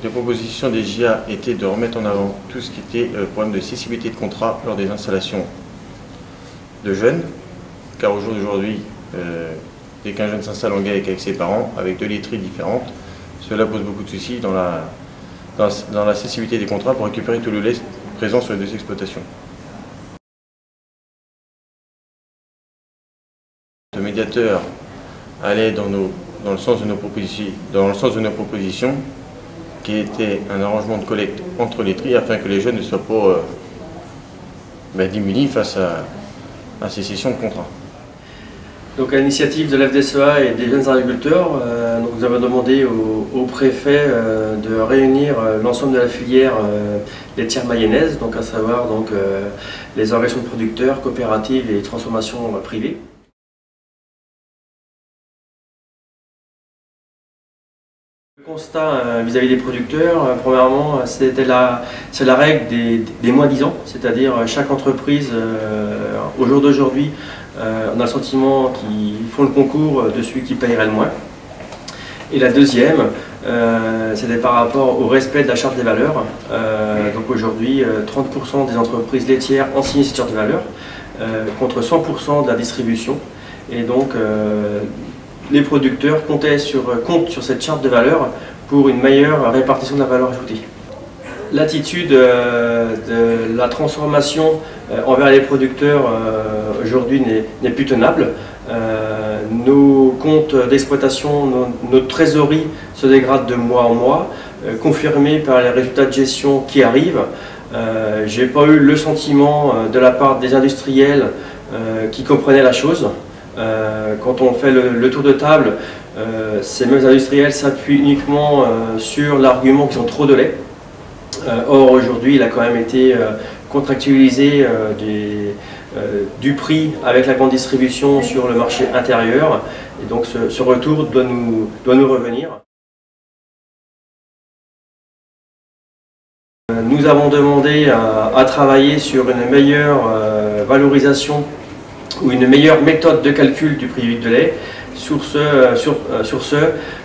Les propositions des JA étaient de remettre en avant tout ce qui était problème de cessibilité de contrat lors des installations de jeunes, car au jour d'aujourd'hui, dès qu'un jeune s'installe en GAEC avec ses parents, avec deux laiteries différentes, cela pose beaucoup de soucis dans la cessibilité des contrats pour récupérer tout le lait présent sur les deux exploitations. Le médiateur allait dans le sens de nos propositions, qui était un arrangement de collecte entre laiteries afin que les jeunes ne soient pas démunis face à ces cessions de contrats. Donc à l'initiative de l'FDSEA et des jeunes agriculteurs, nous avons demandé au préfet de réunir l'ensemble de la filière laitière mayonnaise, donc à savoir les organisations de producteurs, coopératives et transformations privées. Le constat vis-à-vis des producteurs, premièrement, c'est la règle des moins 10 ans, c'est-à-dire chaque entreprise, au jour d'aujourd'hui, on a le sentiment qu'ils font le concours de celui qui paierait le moins. Et la deuxième, c'était par rapport au respect de la charte des valeurs. Donc aujourd'hui, 30% des entreprises laitières ont signé cette charte des valeurs, contre 100% de la distribution. Et donc, les producteurs comptent sur cette charte de valeur pour une meilleure répartition de la valeur ajoutée. L'attitude de la transformation envers les producteurs aujourd'hui n'est plus tenable. Nos comptes d'exploitation, notre trésorerie se dégrade de mois en mois, confirmé par les résultats de gestion qui arrivent. Je n'ai pas eu le sentiment de la part des industriels qui comprenaient la chose. Quand on fait le tour de table, ces mêmes industriels s'appuient uniquement sur l'argument qu'ils ont trop de lait. Or aujourd'hui, il a quand même été contractualisé du prix avec la grande distribution sur le marché intérieur. Et donc ce retour doit nous revenir. Nous avons demandé à travailler sur une meilleure valorisation ou une meilleure méthode de calcul du prix du litre de lait. Sur ce,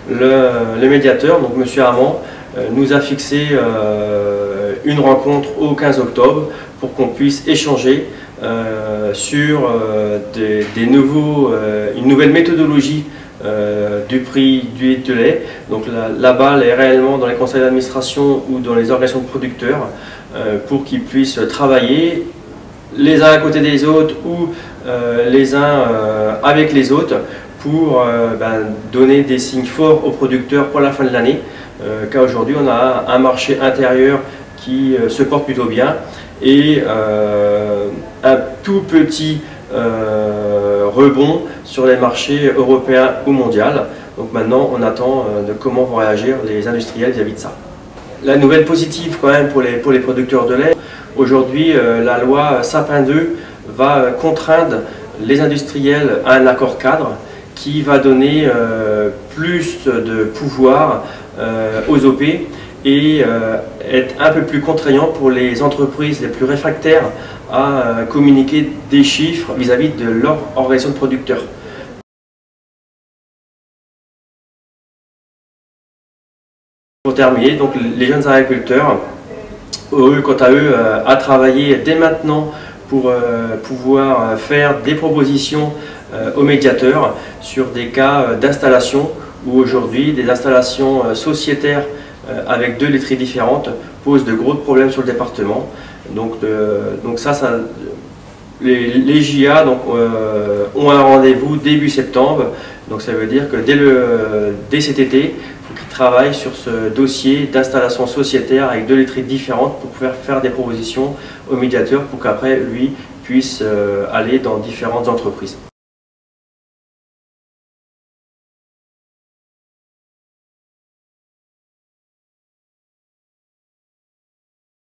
le médiateur, donc M. Armand, nous a fixé une rencontre au 15 octobre pour qu'on puisse échanger sur une nouvelle méthodologie du prix du litre de lait. Donc la balle est réellement dans les conseils d'administration ou dans les organisations de producteurs pour qu'ils puissent travailler les uns à côté des autres ou les uns avec les autres pour donner des signes forts aux producteurs pour la fin de l'année, car aujourd'hui on a un marché intérieur qui se porte plutôt bien et un tout petit rebond sur les marchés européens ou mondiaux. Donc maintenant on attend de comment vont réagir les industriels vis-à-vis de ça. La nouvelle positive quand même pour les producteurs de lait, aujourd'hui la loi Sapin 2 va contraindre les industriels à un accord cadre qui va donner plus de pouvoir aux OP et être un peu plus contraignant pour les entreprises les plus réfractaires à communiquer des chiffres vis-à-vis de leur organisation de producteurs. Pour terminer, donc les jeunes agriculteurs, eux, quant à eux, à travailler dès maintenant pour pouvoir faire des propositions aux médiateurs sur des cas d'installation où aujourd'hui des installations sociétaires avec deux laiteries différentes posent de gros problèmes sur le département. Donc les JA ont un rendez-vous début septembre. Donc ça veut dire que dès cet été, il faut qu'ils travaillent sur ce dossier d'installation sociétaire avec deux laiteries différentes pour pouvoir faire des propositions au médiateur pour qu'après lui puisse aller dans différentes entreprises.